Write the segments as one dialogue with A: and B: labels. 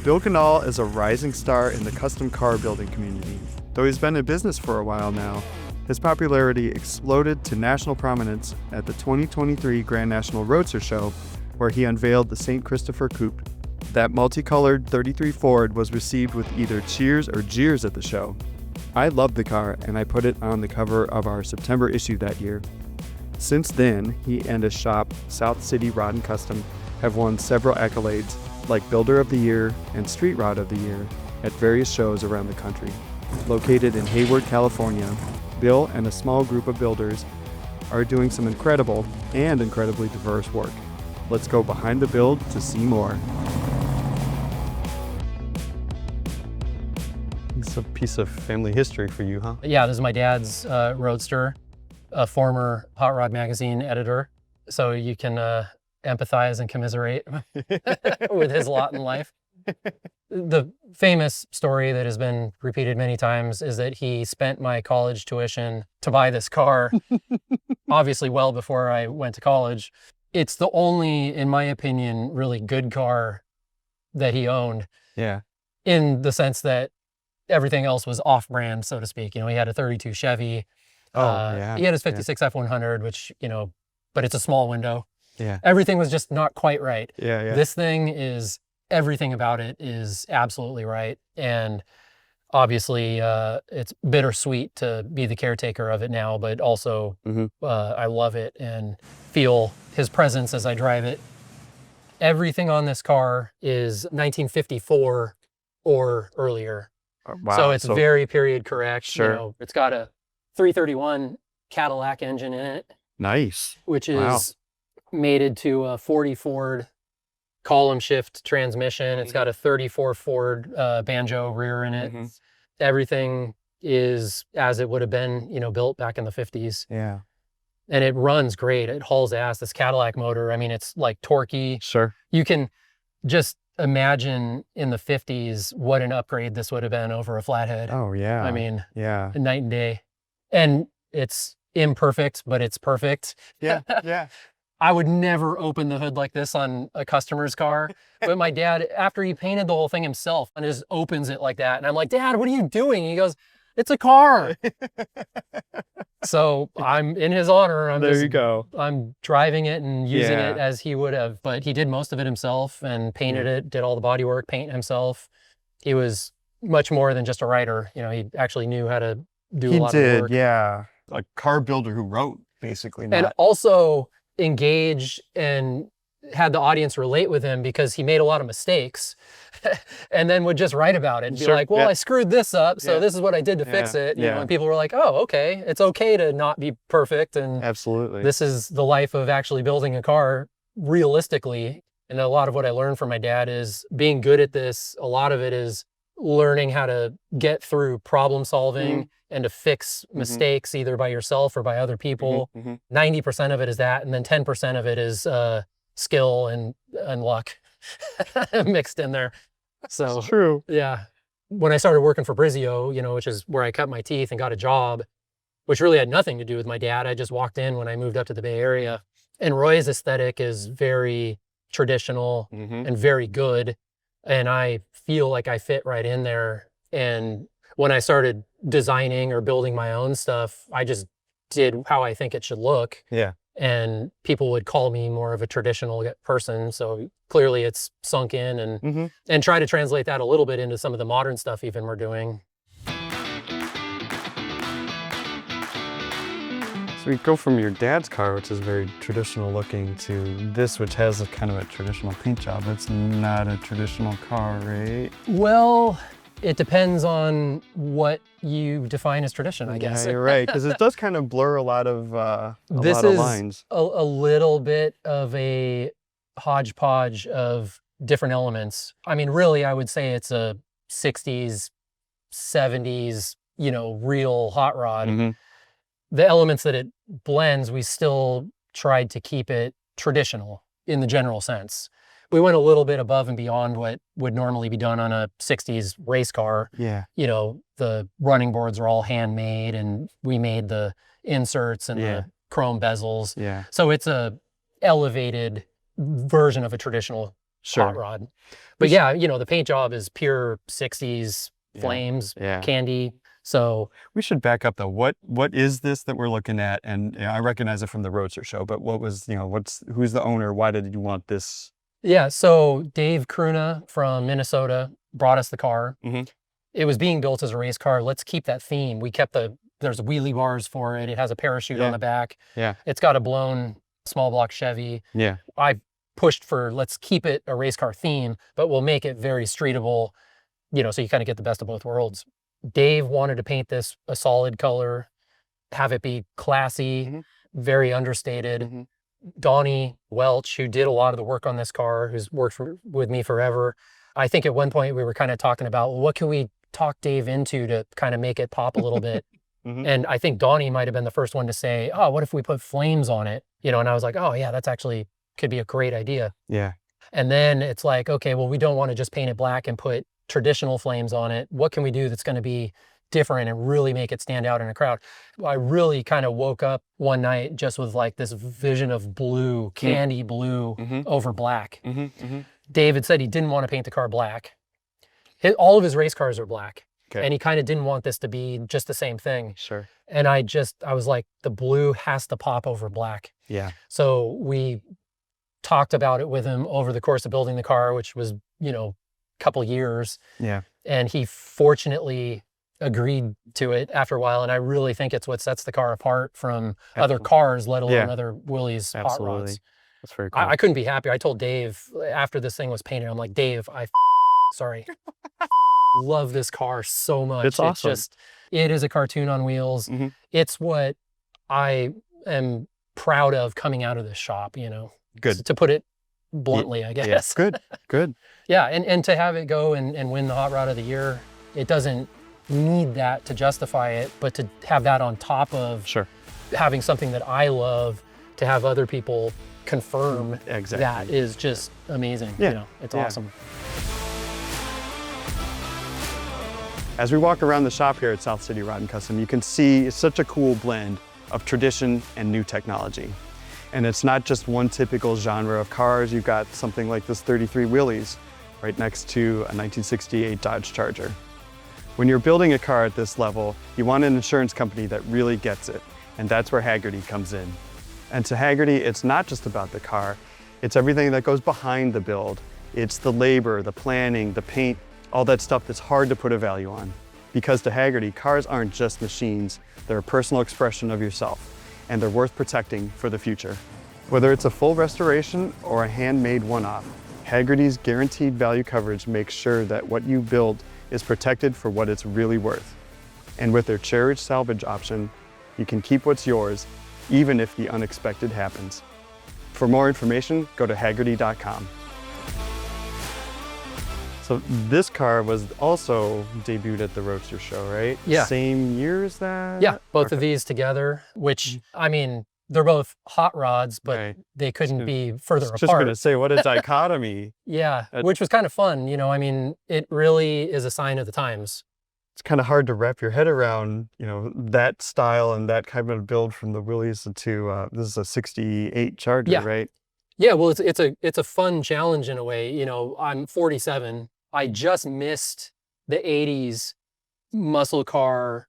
A: Bill Ganahl is a rising star in the custom car building community. Though he's been in business for a while now, his popularity exploded to national prominence at the 2023 Grand National Roadster Show, where he unveiled the St. Christopher Coupe. That multicolored 33 Ford was received with either cheers or jeers at the show. I loved the car, and I put it on the cover of our September issue that year. Since then, he and his shop, South City Rod & Custom, have won several accolades like Builder of the Year and Street Rod of the Year at various shows around the country. Located in Hayward, California, Bill and a small group of builders are doing some incredible and incredibly diverse work. Let's go behind the build to see more. It's a piece of family history for you, huh?
B: Yeah, this is my dad's Roadster, a former Hot Rod magazine editor. So you can empathize and commiserate with his lot in life. The famous story that has been repeated many times is that he spent my college tuition to buy this car, obviously well before I went to college. It's the only, in my opinion, really good car that he owned.
A: Yeah.
B: In the sense that everything else was off-brand, so to speak. You know, he had a 32 Chevy.
A: Yeah.
B: He had his 56 F100, which, you know, but it's a small window.
A: Yeah.
B: Everything was just not quite right.
A: Yeah.
B: This thing is, everything about it is absolutely right. And obviously, it's bittersweet to be the caretaker of it now, but also I love it and feel his presence as I drive it. Everything on this car is 1954 or earlier.
A: Wow.
B: So it's very period correct.
A: Sure.
B: You know, it's got a 331 Cadillac engine in it.
A: Nice.
B: Which is mated to a 40 Ford column shift transmission. It's got a 34 Ford banjo rear in it. Everything is as it would have been, you know, built back in the 50s.
A: Yeah.
B: And it runs great. It hauls ass. This Cadillac motor, I mean, it's like torquey.
A: Sure.
B: You can just imagine in the 50s what an upgrade this would have been over a flathead.
A: Oh, yeah.
B: I mean,
A: yeah.
B: Night and day. And it's imperfect, but it's perfect.
A: Yeah. Yeah.
B: I would never open the hood like this on a customer's car. But my dad, after he painted the whole thing himself, and just opens it like that. And I'm like, Dad, what are you doing? He goes, it's a car. So I'm in his honor.
A: There you go.
B: I'm driving it and using it as he would have. But he did most of it himself and painted it, did all the bodywork, paint himself. He was much more than just a writer. You know, he actually knew how to do a lot of work.
A: Yeah. A car builder who wrote, basically.
B: And also engage and had the audience relate with him because he made a lot of mistakes and then would just write about it and be like, well, I screwed this up, so this is what I did to fix it. You know, and people were like, oh, okay, it's okay to not be perfect. And
A: absolutely, this
B: is the life of actually building a car realistically. And a lot of what I learned from my dad is being good at this. A lot of it is learning how to get through problem solving and to fix mistakes either by yourself or by other people. 90% of it is that, and then 10% of it is skill and luck mixed in there. So
A: it's true.
B: Yeah. When I started working for Brizio, you know, which is where I cut my teeth and got a job, which really had nothing to do with my dad. I just walked in when I moved up to the Bay Area. And Roy's aesthetic is very traditional and very good. And I feel like I fit right in there. And when I started designing or building my own stuff, I just did how I think it should look.
A: Yeah.
B: And people would call me more of a traditional person. So clearly it's sunk in and try to translate that a little bit into some of the modern stuff even we're doing.
A: So we go from your dad's car, which is very traditional looking, to this, which has a kind of a traditional paint job. It's not a traditional car, right?
B: Well, it depends on what you define as tradition, I guess.
A: Yeah, you're right, because it does kind of blur a lot of lines.
B: This is a little bit of a hodgepodge of different elements. I mean, really, I would say it's a 60s, 70s, you know, real hot rod. The elements that it blends, we still tried to keep it traditional in the general sense. We went a little bit above and beyond what would normally be done on a 60s race car.
A: Yeah.
B: You know, the running boards are all handmade and we made the inserts and the chrome bezels.
A: Yeah.
B: So it's a elevated version of a traditional
A: Sure.
B: hot rod. But yeah, you know, the paint job is pure 60s flames, candy. So
A: we should back up though. What is this that we're looking at? And you know, I recognize it from the Roadster Show, but what was, you know, who's the owner? Why did you want this?
B: Yeah, so Dave Kruna from Minnesota brought us the car. It was being built as a race car. Let's keep that theme. We kept there's wheelie bars for it. It has a parachute on the back.
A: Yeah.
B: It's got a blown small block Chevy.
A: Yeah.
B: I pushed for, let's keep it a race car theme, but we'll make it very streetable, you know, so you kind of get the best of both worlds. Dave wanted to paint this a solid color, have it be classy, very understated. Donnie Welch, who did a lot of the work on this car, who's worked with me forever. I think at one point we were kind of talking about, well, what can we talk Dave into to kind of make it pop a little bit? And I think Donnie might have been the first one to say, oh, what if we put flames on it? You know, and I was like, oh yeah, that's actually could be a great idea.
A: Yeah.
B: And then it's like, okay, well, we don't want to just paint it black and put traditional flames on it. What can we do that's going to be different and really make it stand out in a crowd? I really kind of woke up one night just with like this vision of blue, candy blue over black. David said he didn't want to paint the car black. All of his race cars are black. Okay. And he kind of didn't want this to be just the same thing.
A: Sure.
B: And I was like, the blue has to pop over black.
A: Yeah. So
B: we talked about it with him over the course of building the car, which was, you know, a couple years. Yeah. And he fortunately agreed to it after a while. And I really think it's what sets the car apart from other cars, let alone other Willys hot rods.
A: That's very cool.
B: I couldn't be happy. I told Dave after this thing was painted, I'm like, Dave, sorry. Love this car so much.
A: It's awesome.
B: It is a cartoon on wheels. It's what I am proud of coming out of this shop, you know.
A: Good.
B: To put it bluntly, I guess.
A: Yeah. Good.
B: Yeah, and to have it go and win the Hot Rod of the Year, it doesn't need that to justify it, but to have that on top of having something that I love, to have other people confirm that is just amazing. Yeah. You know, it's awesome.
A: As we walk around the shop here at South City Rod and Custom, you can see it's such a cool blend of tradition and new technology. And it's not just one typical genre of cars. You've got something like this 33 Willys right next to a 1968 Dodge Charger. When you're building a car at this level, you want an insurance company that really gets it. And that's where Hagerty comes in. And to Hagerty, it's not just about the car. It's everything that goes behind the build. It's the labor, the planning, the paint, all that stuff that's hard to put a value on. Because to Hagerty, cars aren't just machines, they're a personal expression of yourself, and they're worth protecting for the future. Whether it's a full restoration or a handmade one-off, Hagerty's guaranteed value coverage makes sure that what you build is protected for what it's really worth. And with their cherished salvage option, you can keep what's yours, even if the unexpected happens. For more information, go to Hagerty.com. So this car was also debuted at the Roadster Show, right?
B: Yeah.
A: Same year as that?
B: Yeah, both of these together, which, I mean, they're both hot rods, but they couldn't be further apart.
A: Just gonna say, what a dichotomy.
B: Yeah, which was kind of fun. You know, I mean, it really is a sign of the times.
A: It's kind of hard to wrap your head around, you know, that style and that kind of build from the Willys to, this is a 68 Charger, right?
B: Yeah, well, it's a fun challenge in a way. You know, I'm 47. I just missed the 80s muscle car,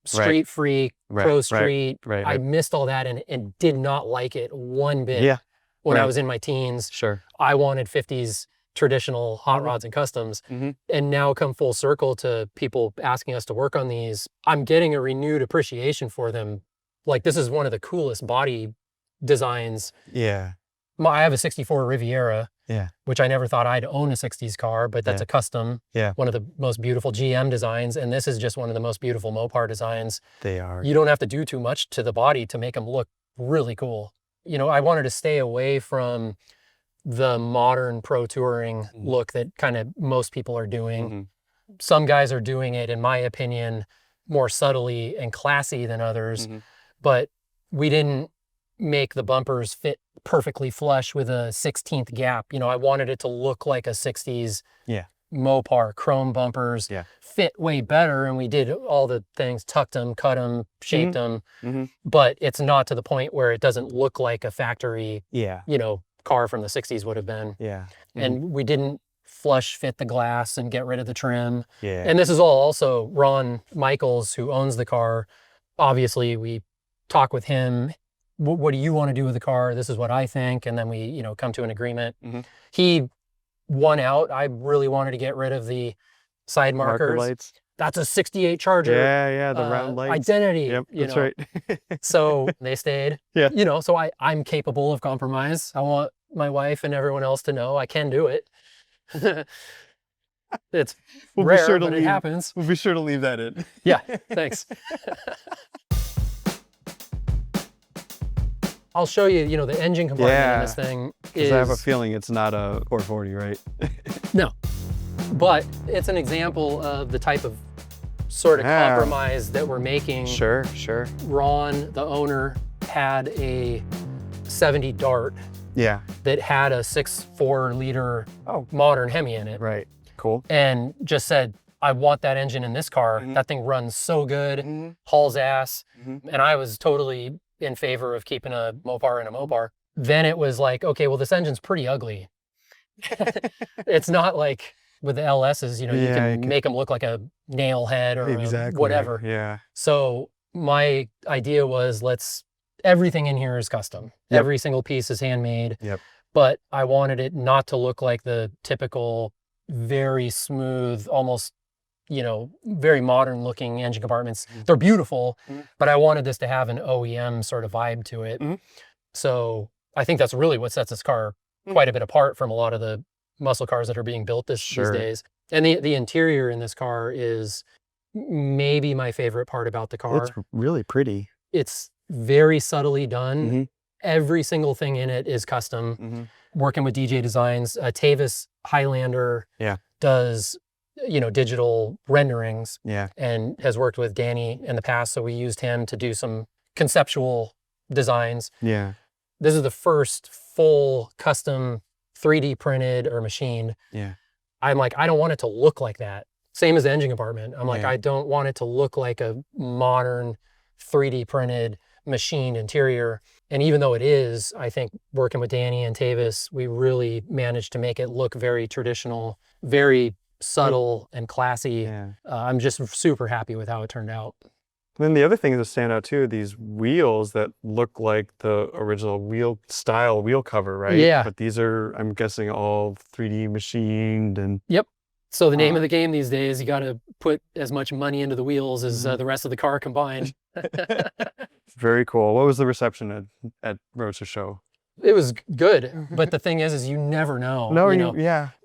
B: street freak, pro street. I missed all that and did not like it one bit when I was in my teens.
A: Sure.
B: I wanted 50s traditional hot rods and customs. And now come full circle to people asking us to work on these. I'm getting a renewed appreciation for them. Like, this is one of the coolest body designs.
A: Yeah.
B: I have a 64 Riviera, which I never thought I'd own a 60s car, but that's a custom. One of the most beautiful GM designs. And this is just one of the most beautiful Mopar designs.
A: They are.
B: You don't have to do too much to the body to make them look really cool. You know, I wanted to stay away from the modern pro touring look that kind of most people are doing. Some guys are doing it, in my opinion, more subtly and classy than others, but we didn't make the bumpers fit perfectly flush with a 16th gap. You know, I wanted it to look like a 60s Mopar, chrome bumpers, fit way better. And we did all the things, tucked them, cut them, shaped them, but it's not to the point where it doesn't look like a factory, you know, car from the 60s would have been.
A: Yeah.
B: And we didn't flush fit the glass and get rid of the trim.
A: Yeah.
B: And this is all also Ron Michaels, who owns the car. Obviously, we talk with him. What do you want to do with the car? This is what I think. And then we, you know, come to an agreement. He won out. I really wanted to get rid of the side
A: Marker
B: markers.
A: lights.
B: That's a 68 Charger.
A: Yeah, the round lights.
B: Identity.
A: Yep,
B: you
A: that's
B: know.
A: right.
B: So they stayed.
A: Yeah.
B: You know, so I'm capable of compromise. I want my wife and everyone else to know I can do it. It's rare, but it happens.
A: We'll be sure to leave that in.
B: Yeah, thanks. I'll show you, you know, the engine compartment in this thing is...
A: I have a feeling it's not a 440, right?
B: No, but it's an example of the type of sort of compromise that we're making.
A: Sure.
B: Ron, the owner, had a 70 Dart that had a 6.4 liter modern Hemi in it.
A: Right, cool.
B: And just said, I want that engine in this car. That thing runs so good, hauls ass. And I was totally in favor of keeping a Mopar in a Mopar. Then it was like, okay, well, this engine's pretty ugly. It's not like with the LSs, you know, you can make them look like a nail head or whatever.
A: Yeah.
B: So my idea was everything in here is custom. Every single piece is handmade. But I wanted it not to look like the typical, very smooth, almost, you know, very modern looking engine compartments. They're beautiful, but I wanted this to have an OEM sort of vibe to it. So I think that's really what sets this car quite a bit apart from a lot of the muscle cars that are being built these days. And the interior in this car is maybe my favorite part about the car.
A: It's really pretty.
B: It's very subtly done. Every single thing in it is custom. Working with DJ Designs, Tavis Highlander does, you know, digital renderings and has worked with Danny in the past. So we used him to do some conceptual designs. This is the first full custom 3D printed or machined. I'm like, I don't want it to look like that. Same as the engine compartment. I'm like, I don't want it to look like a modern 3D printed machined interior. And even though it is, I think working with Danny and Tavis, we really managed to make it look very traditional, very subtle and classy. I'm just super happy with how it turned out.
A: Then the other thing that stand out too, these wheels that look like the original wheel cover, right?
B: Yeah.
A: But these are, I'm guessing, all 3D machined and...
B: So the name of the game these days, you got to put as much money into the wheels as the rest of the car combined.
A: Very cool. What was the reception at Roadster Show?
B: It was good, but the thing is you never know.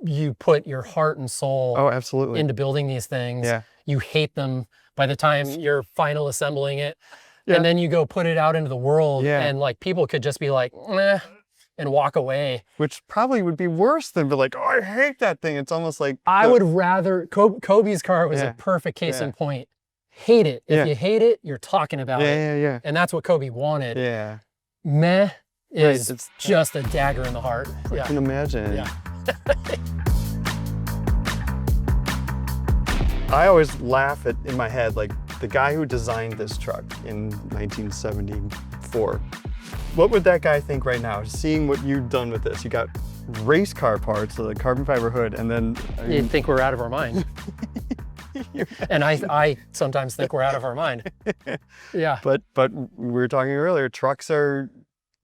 B: You put your heart and soul into building these things. You hate them by the time you're final assembling it. And then you go put it out into the world and like people could just be like, meh, and walk away.
A: Which probably would be worse than be like, oh, I hate that thing. It's almost like...
B: I would rather... Kobe's car was a perfect case in point. Hate it. If you hate it, you're talking about it. And that's what Kobe wanted. Meh is it's just a dagger in the heart.
A: I can imagine. I always laugh in my head, like the guy who designed this truck in 1974. What would that guy think right now, seeing what you've done with this? You got race car parts, so the carbon fiber hood, and then...
B: You'd think we're out of our mind. And I sometimes think we're out of our mind.
A: But we were talking earlier, trucks are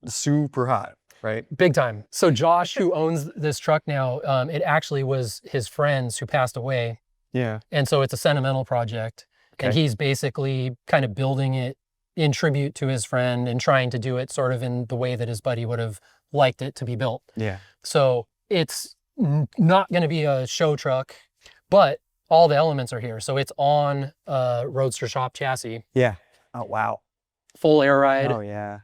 A: super hot, right?
B: Big time. So Josh, who owns this truck now, it actually was his friends who passed away. And so it's a sentimental project. And he's basically kind of building it in tribute to his friend and trying to do it sort of in the way that his buddy would have liked it to be built. So it's not going to be a show truck, but all the elements are here. So it's on a Roadster shop chassis.
A: Oh, wow.
B: Full air ride.
A: Oh,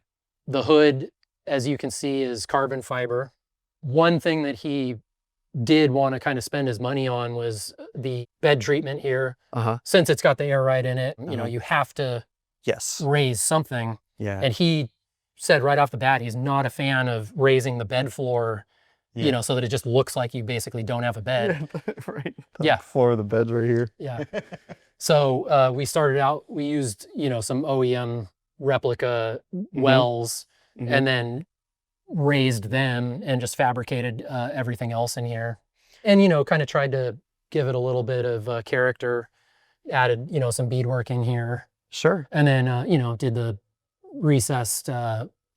B: The hood, as you can see, is carbon fiber. One thing that he did want to kind of spend his money on was the bed treatment here. Since it's got the air ride in it, you know, you have to raise something. And he said right off the bat, he's not a fan of raising the bed floor, you know, so that it just looks like you basically don't have a bed.
A: The floor of the bed's right here.
B: So we started out, we used, you know, some OEM replica wells, and then raised them and just fabricated everything else in here. And, you know, kind of tried to give it a little bit of character, added, you know, some beadwork in here.
A: Sure.
B: And then, you know, did the recessed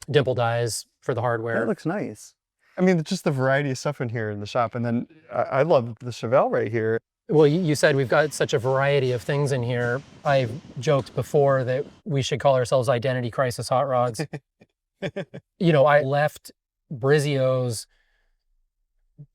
B: dimple dies for the hardware.
A: That looks nice. I mean, just the variety of stuff in here in the shop. And then I love the Chevelle right here.
B: Well, you said we've got such a variety of things in here. I've joked before that we should call ourselves Identity Crisis Hot Rods. You know, I left Brizzio's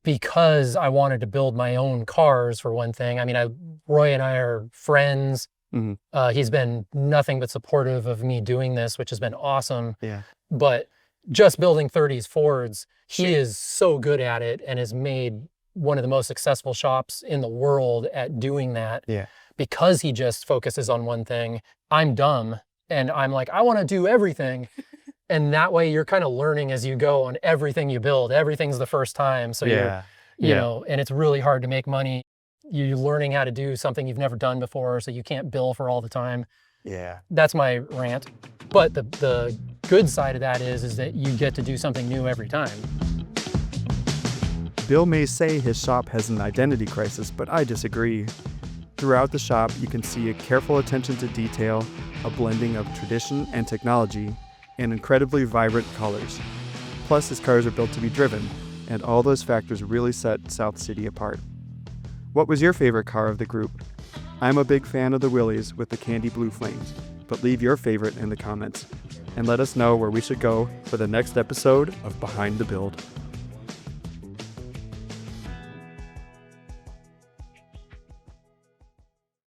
B: because I wanted to build my own cars, for one thing. I mean, Roy and I are friends.
A: Mm-hmm.
B: He's been nothing but supportive of me doing this, which has been awesome.
A: Yeah.
B: But just building 30s Fords, he is so good at it and has made one of the most successful shops in the world at doing that.
A: Yeah.
B: Because he just focuses on one thing. I'm dumb and I'm like, I want to do everything. And that way you're kind of learning as you go on everything you build. Everything's the first time. So you're, you know, and it's really hard to make money. You're learning how to do something you've never done before, so you can't bill for all the time.
A: Yeah.
B: That's my rant. But the good side of that is that you get to do something new every time.
A: Bill may say his shop has an identity crisis, but I disagree. Throughout the shop, you can see a careful attention to detail, a blending of tradition and technology, and incredibly vibrant colors. Plus, his cars are built to be driven, and all those factors really set South City apart. What was your favorite car of the group? I'm a big fan of the Willys with the candy blue flames, but leave your favorite in the comments, and let us know where we should go for the next episode of Behind the Build.